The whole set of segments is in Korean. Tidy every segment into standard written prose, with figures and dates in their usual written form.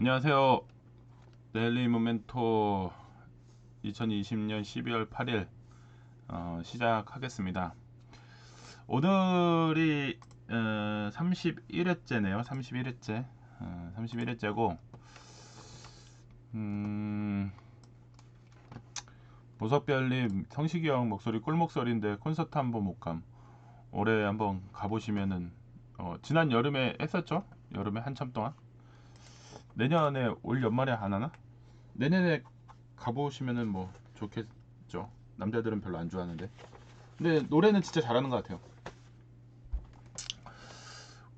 안녕하세요. 데일리 모멘토 2020년 12월 8일 시작하겠습니다. 오늘이 31회째네요. 31회째. 31회째고 보석별님 성식이 형 목소리 꿀목소리인데 콘서트 한번 못 감. 올해 한번 가보시면은 지난 여름에 했었죠? 여름에 한참 동안. 내년에 올 연말에 안 하나? 내년에 가보시면은 뭐 좋겠죠. 남자들은 별로 안 좋아하는데. 근데 노래는 진짜 잘하는 것 같아요.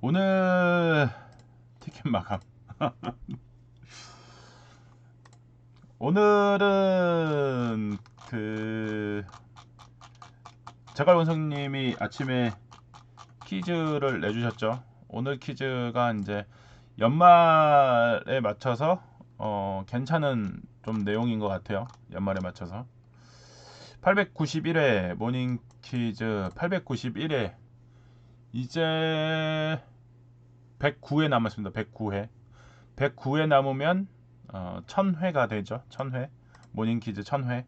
오늘 티켓 마감. 오늘은 자갈원성님이 아침에 퀴즈를 내주셨죠. 오늘 퀴즈가 이제 연말에 맞춰서 괜찮은 좀 내용인 것 같아요. 연말에 맞춰서 891회 모닝 퀴즈 891회 이제 109회 남았습니다. 109회. 109회 남으면 1000회가 되죠. 1000회. 모닝 퀴즈 1000회.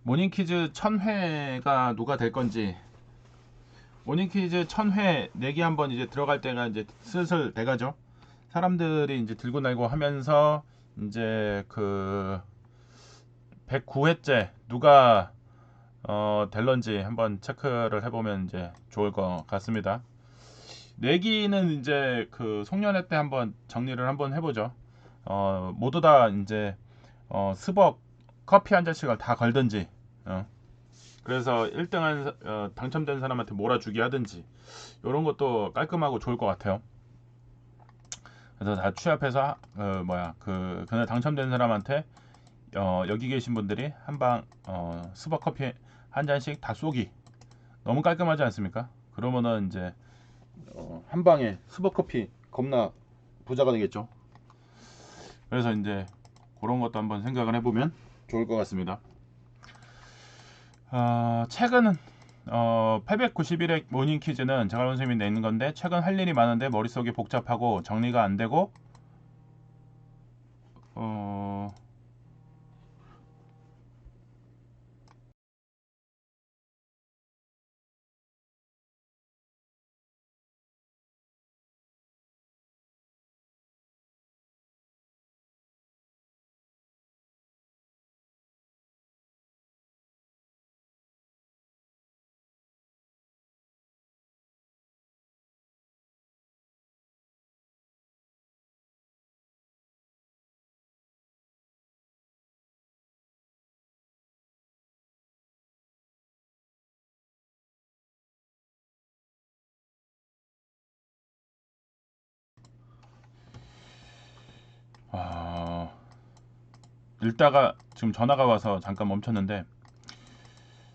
모닝 퀴즈 1000회가 누가 될 건지. 모닝 퀴즈 1000회 내기 한번 이제 들어갈 때가 이제 슬슬 돼가죠. 사람들이 이제 들고 날고 하면서 이제 109회째 누가 될런지 한번 체크를 해보면 이제 좋을 것 같습니다. 내기는 이제 송년회 때 한번 정리를 한번 해보죠. 모두 다 이제 스벅 커피 한 잔씩을 다 걸든지, 그래서 1등한 당첨된 사람한테 몰아주기 하든지 이런 것도 깔끔하고 좋을 것 같아요. 그래서 다 취합해서 그날 당첨된 사람한테 여기 계신 분들이 한방 스벅 커피 한 잔씩 다 쏘기. 너무 깔끔하지 않습니까? 그러면은 이제 한 방에 스벅 커피 겁나 부자가 되겠죠. 그래서 이제 그런 것도 한번 생각을 해보면 좋을 것 같습니다. 최근은 891회 모닝 퀴즈는 제가 선생님이 내는 건데 최근 할 일이 많은데 머릿속이 복잡하고 정리가 안 되고 어, 어, 읽다가 지금 전화가 와서 잠깐 멈췄는데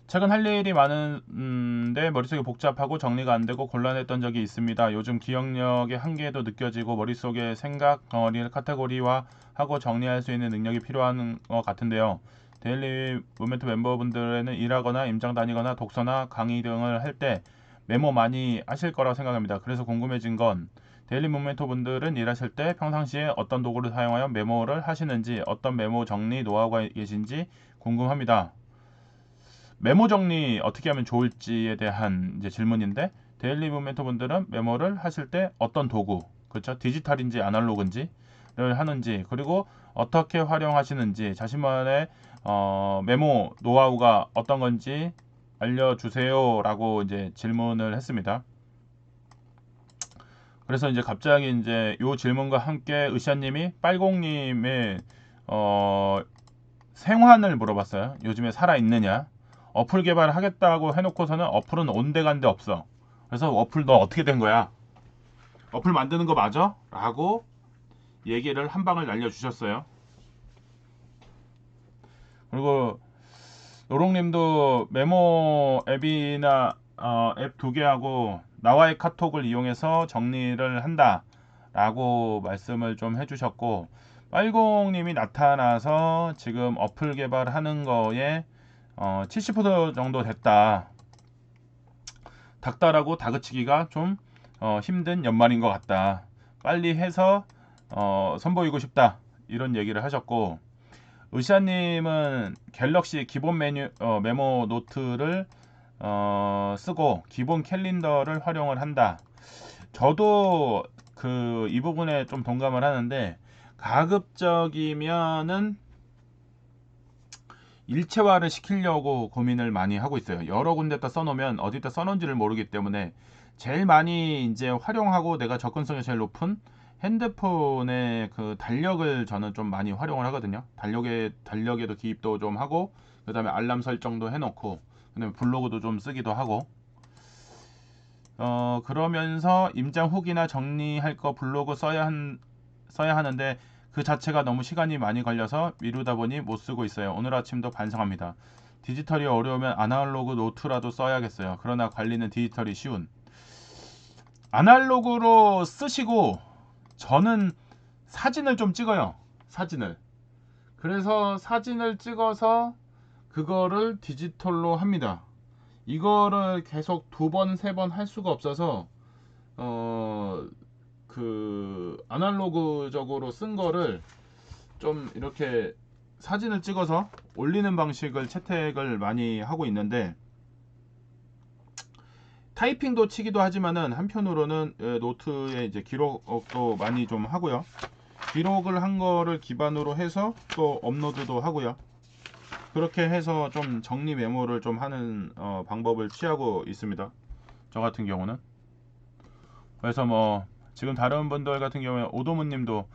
최근 할 일이 많은데 머릿속이 복잡하고 정리가 안 되고 곤란했던 적이 있습니다. 요즘 기억력의 한계도 느껴지고 머릿속에 생각 덩어리를 카테고리화하고 정리할 수 있는 능력이 필요한 것 같은데요. 데일리 모멘트 멤버분들에는 일하거나 임장 다니거나 독서나 강의 등을 할 때 메모 많이 하실 거라고 생각합니다. 그래서 궁금해진 건 데일리 모멘토 분들은 일하실 때 평상시에 어떤 도구를 사용하여 메모를 하시는지 어떤 메모 정리 노하우가 계신지 궁금합니다. 메모 정리 어떻게 하면 좋을지에 대한 이제 질문인데 데일리 모멘토 분들은 메모를 하실 때 어떤 도구, 그렇죠? 디지털인지 아날로그인지를 하는지 그리고 어떻게 활용하시는지 자신만의 메모 노하우가 어떤 건지 알려주세요라고 이제 질문을 했습니다. 그래서 이제 갑자기 이제 요 질문과 함께 으쌰님이 빨공님의 생환을 물어봤어요. 요즘에 살아 있느냐? 어플 개발하겠다고 해놓고서는 어플은 온데간데 없어. 그래서 어플 너 어떻게 된 거야? 어플 만드는 거 맞아? 라고 얘기를 한 방을 날려주셨어요. 그리고 노롱님도 메모 앱이나 앱 두 개하고 나와의 카톡을 이용해서 정리를 한다 라고 말씀을 좀 해주셨고 빨공님이 나타나서 지금 어플 개발하는 거에 70% 정도 됐다. 닥달하고 다그치기가 좀 힘든 연말인 것 같다. 빨리 해서 선보이고 싶다 이런 얘기를 하셨고, 의샤님은 갤럭시 기본 메모 노트를 쓰고 기본 캘린더를 활용을 한다. 저도 이 부분에 좀 동감을 하는데, 가급적이면은 일체화를 시키려고 고민을 많이 하고 있어요. 여러 군데다 써놓으면 어디다 써놓은지를 모르기 때문에 제일 많이 이제 활용하고 내가 접근성이 제일 높은 핸드폰의 그 달력을 저는 좀 많이 활용을 하거든요. 달력에도 기입도 좀 하고, 그 다음에 알람 설정도 해놓고, 그 다음에 블로그도 좀 쓰기도 하고, 그러면서 임장 후기나 정리할 거 블로그 써야 하는데 그 자체가 너무 시간이 많이 걸려서 미루다 보니 못 쓰고 있어요. 오늘 아침도 반성합니다. 디지털이 어려우면 아날로그 노트라도 써야겠어요. 그러나 관리는 디지털이 쉬운. 아날로그로 쓰시고, 저는 사진을 좀 찍어요. 사진을. 그래서 사진을 찍어서 그거를 디지털로 합니다. 이거를 계속 두 번, 세 번 할 수가 없어서 아날로그적으로 쓴 거를 좀 이렇게 사진을 찍어서 올리는 방식을 채택을 많이 하고 있는데, 타이핑도 치기도 하지만은 한편으로는 노트에 이제 기록도 많이 좀 하고요. 기록을 한 거를 기반으로 해서 또 업로드도 하고요. 그렇게 해서 좀 정리 메모를 좀 하는 방법을 취하고 있습니다. 저 같은 경우는. 그래서 뭐 지금 다른 분들 같은 경우에 오도문 님도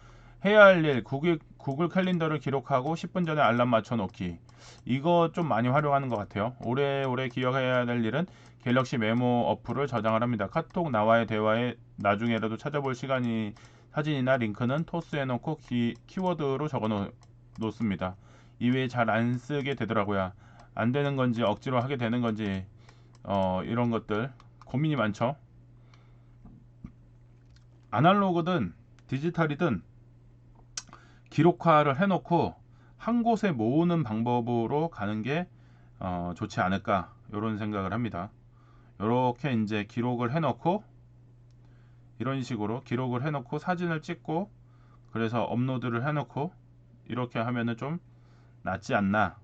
해야 할 일 구글 캘린더를 기록하고 10분 전에 알람 맞춰 놓기. 이거 좀 많이 활용하는 것 같아요. 오래오래 기억해야 될 일은 갤럭시 메모 어플을 저장을 합니다. 카톡 나와의 대화에 나중에라도 찾아볼 시간이, 사진이나 링크는 토스해 놓고 키워드로 적어 놓습니다. 이외에 잘 안 쓰게 되더라고요. 안 되는 건지 억지로 하게 되는 건지 이런 것들 고민이 많죠. 아날로그든 디지털이든 기록화를 해놓고 한 곳에 모으는 방법으로 가는 게 좋지 않을까, 이런 생각을 합니다. 이렇게 이제 기록을 해놓고, 이런 식으로 기록을 해놓고 사진을 찍고, 그래서 업로드를 해놓고, 이렇게 하면은 좀 낫지 않나.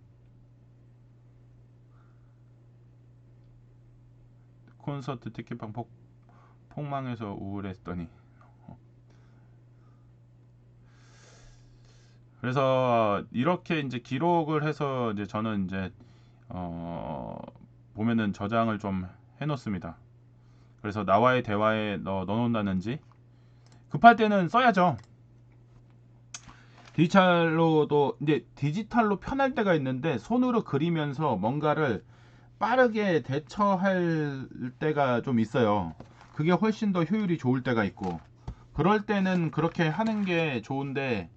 콘서트 티켓방 폭망해서 우울했더니. 그래서 이렇게 이제 기록을 해서 이제 저는 이제 보면은 저장을 좀 해놓습니다. 그래서 나와의 대화에 넣어놓는다든지, 급할 때는 써야죠. 디지털로도 이제 디지털로 편할 때가 있는데, 손으로 그리면서 뭔가를 빠르게 대처할 때가 좀 있어요. 그게 훨씬 더 효율이 좋을 때가 있고, 그럴 때는 그렇게 하는 게 좋은데,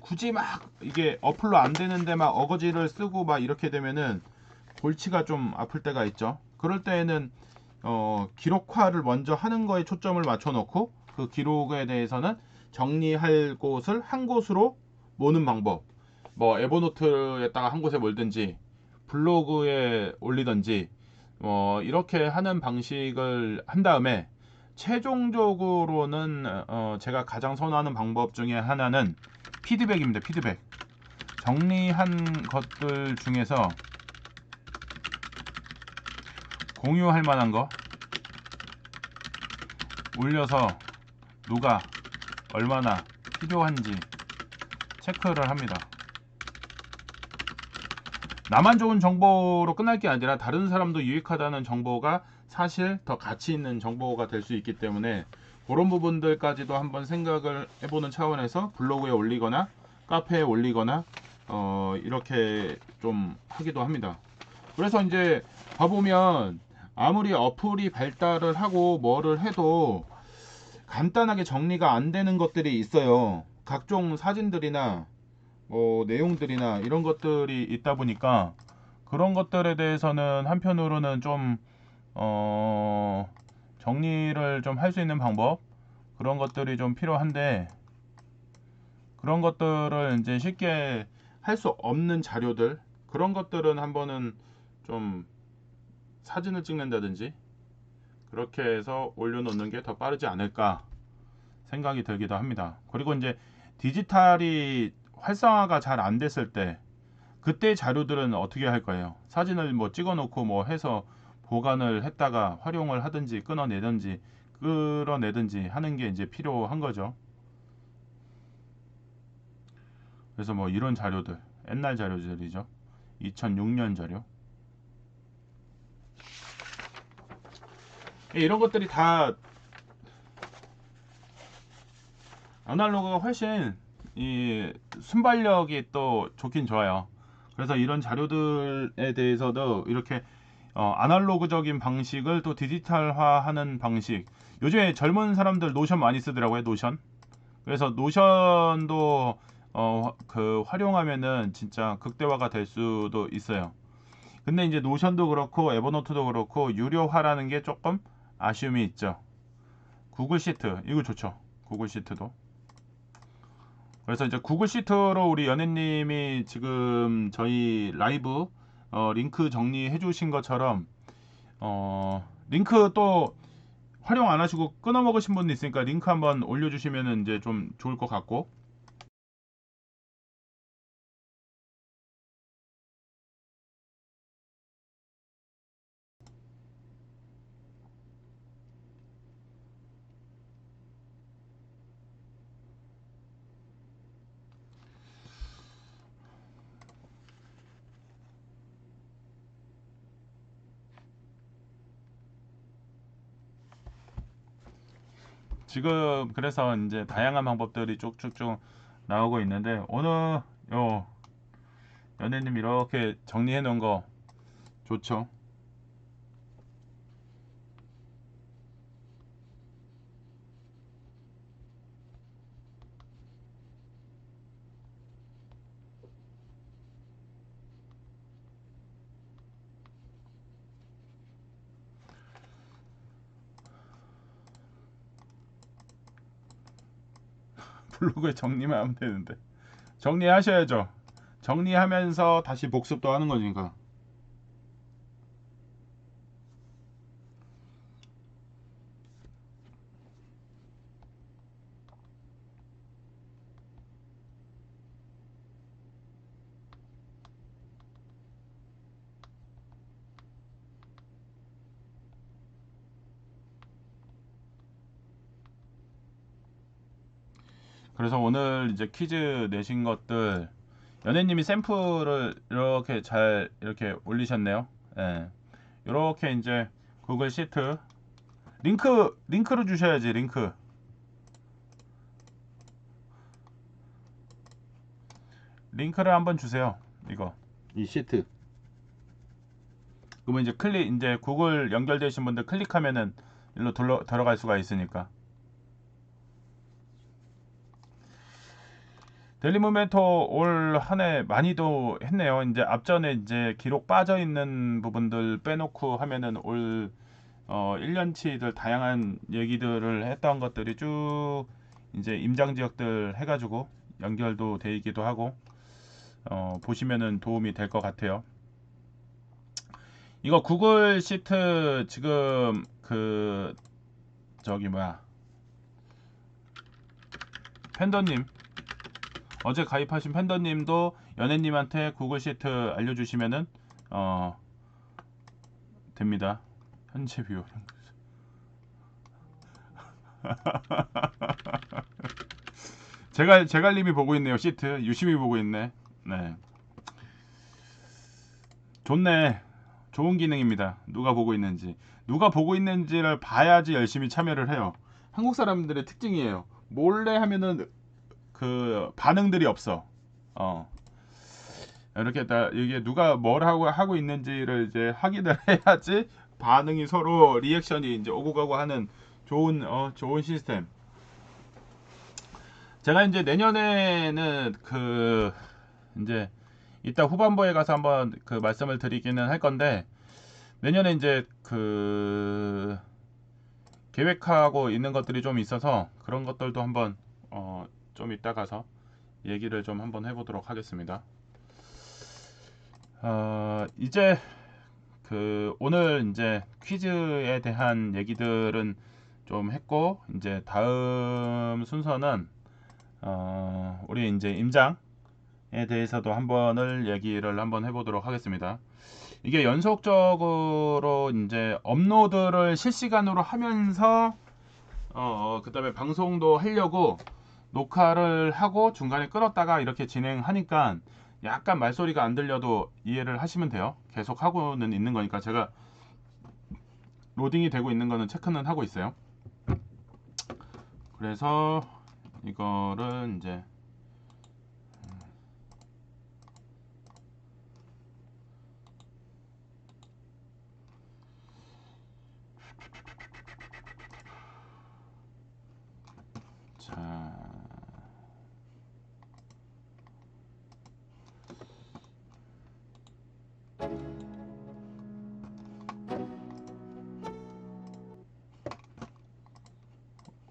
굳이 막 이게 어플로 안 되는데 막 어거지를 쓰고 막 이렇게 되면은 골치가 좀 아플 때가 있죠. 그럴 때에는 기록화를 먼저 하는 거에 초점을 맞춰 놓고, 그 기록에 대해서는 정리할 곳을 한 곳으로 모는 방법, 뭐 에버노트에다가 한 곳에 몰든지 블로그에 올리든지 이렇게 하는 방식을 한 다음에, 최종적으로는 제가 가장 선호하는 방법 중에 하나는 피드백입니다. 피드백. 정리한 것들 중에서 공유할 만한 거 올려서 누가 얼마나 필요한지 체크를 합니다. 나만 좋은 정보로 끝날 게 아니라 다른 사람도 유익하다는 정보가 사실 더 가치 있는 정보가 될 수 있기 때문에, 그런 부분들까지도 한번 생각을 해보는 차원에서 블로그에 올리거나 카페에 올리거나 이렇게 좀 하기도 합니다. 그래서 이제 봐보면 아무리 어플이 발달을 하고 뭐를 해도 간단하게 정리가 안 되는 것들이 있어요. 각종 사진들이나 내용들이나 이런 것들이 있다 보니까, 그런 것들에 대해서는 한편으로는 좀 정리를 좀 할 수 있는 방법, 그런 것들이 좀 필요한데, 그런 것들을 이제 쉽게 할 수 없는 자료들, 그런 것들은 한번은 좀 사진을 찍는다든지 그렇게 해서 올려놓는 게 더 빠르지 않을까 생각이 들기도 합니다. 그리고 이제 디지털이 활성화가 잘 안 됐을 때 그때 자료들은 어떻게 할 거예요? 사진을 뭐 찍어 놓고 뭐 해서 보관을 했다가 활용을 하든지 끌어내든지 하는 게 이제 필요한 거죠. 그래서 뭐 이런 자료들, 옛날 자료들이죠. 2006년 자료. 이런 것들이 다 아날로그가 훨씬 이 순발력이 또 좋긴 좋아요. 그래서 이런 자료들에 대해서도 이렇게 아날로그적인 방식을 또 디지털화하는 방식. 요즘에 젊은 사람들 노션 많이 쓰더라고요. 노션. 그래서 노션도 그 활용하면은 진짜 극대화가 될 수도 있어요. 근데 이제 노션도 그렇고 에버노트도 그렇고 유료화라는 게 조금 아쉬움이 있죠. 구글 시트 이거 좋죠. 구글 시트도. 그래서 이제 구글 시트로 우리 연예님이 지금 저희 라이브 링크 정리해 주신 것처럼 링크 또 활용 안 하시고 끊어 먹으신 분 있으니까 링크 한번 올려주시면 이제 좀 좋을 것 같고. 지금 그래서 이제 다양한 방법들이 쭉쭉쭉 나오고 있는데 오늘 요 연예님 이렇게 정리해 놓은 거 좋죠. 블로그에 정리만 하면 되는데 정리하셔야죠. 정리하면서 다시 복습도 하는 거니까. 그래서 오늘 이제 퀴즈 내신 것들 연예님이 샘플을 이렇게 잘 이렇게 올리셨네요. 예. 이렇게 이제 구글 시트 링크를 주셔야지. 링크를 한번 주세요. 이거 이 시트. 그러면 이제 이제 구글 연결되신 분들 클릭하면은 일로 들어갈 수가 있으니까. 데일리 무멘토 올 한 해 많이도 했네요. 이제 앞전에 이제 기록 빠져 있는 부분들 빼놓고 하면은 올 1년치들 다양한 얘기들을 했던 것들이 쭉 이제 임장 지역들 해가지고 연결도 돼 있기도 하고 보시면은 도움이 될 것 같아요. 이거 구글 시트 지금 그 저기 뭐야 팬더님 어제 가입하신 팬더님도 연예님한테 구글 시트 알려주시면은 어 됩니다. 현재 비용 제갈님이 보고 있네요. 시트 유심히 보고 있네. 네, 좋네. 좋은 기능입니다. 누가 보고 있는지를 봐야지 열심히 참여를 해요. 한국 사람들의 특징이에요. 몰래 하면은 그 반응들이 없어. 어 이렇게 다 이게 누가 뭘 하고 있는지를 이제 확인을 해야지 반응이 서로 리액션이 이제 오고 가고 하는 좋은 시스템. 제가 이제 내년에는 그 이제 이따 후반부에 가서 한번 그 말씀을 드리기는 할 건데 내년에 이제 그 계획하고 있는 것들이 좀 있어서 그런 것들도 한번 좀 이따 가서 얘기를 좀 한번 해보도록 하겠습니다. 이제 그 오늘 이제 퀴즈에 대한 얘기들은 좀 했고, 이제 다음 순서는 우리 이제 임장에 대해서도 얘기를 한번 해보도록 하겠습니다. 이게 연속적으로 이제 업로드를 실시간으로 하면서 그다음에 방송도 하려고 녹화를 하고 중간에 끊었다가 이렇게 진행하니까 약간 말소리가 안 들려도 이해를 하시면 돼요. 계속 하고는 있는 거니까 제가 로딩이 되고 있는 거는 체크는 하고 있어요. 그래서 이거를 이제 자,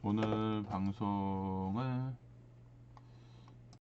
오늘 방송을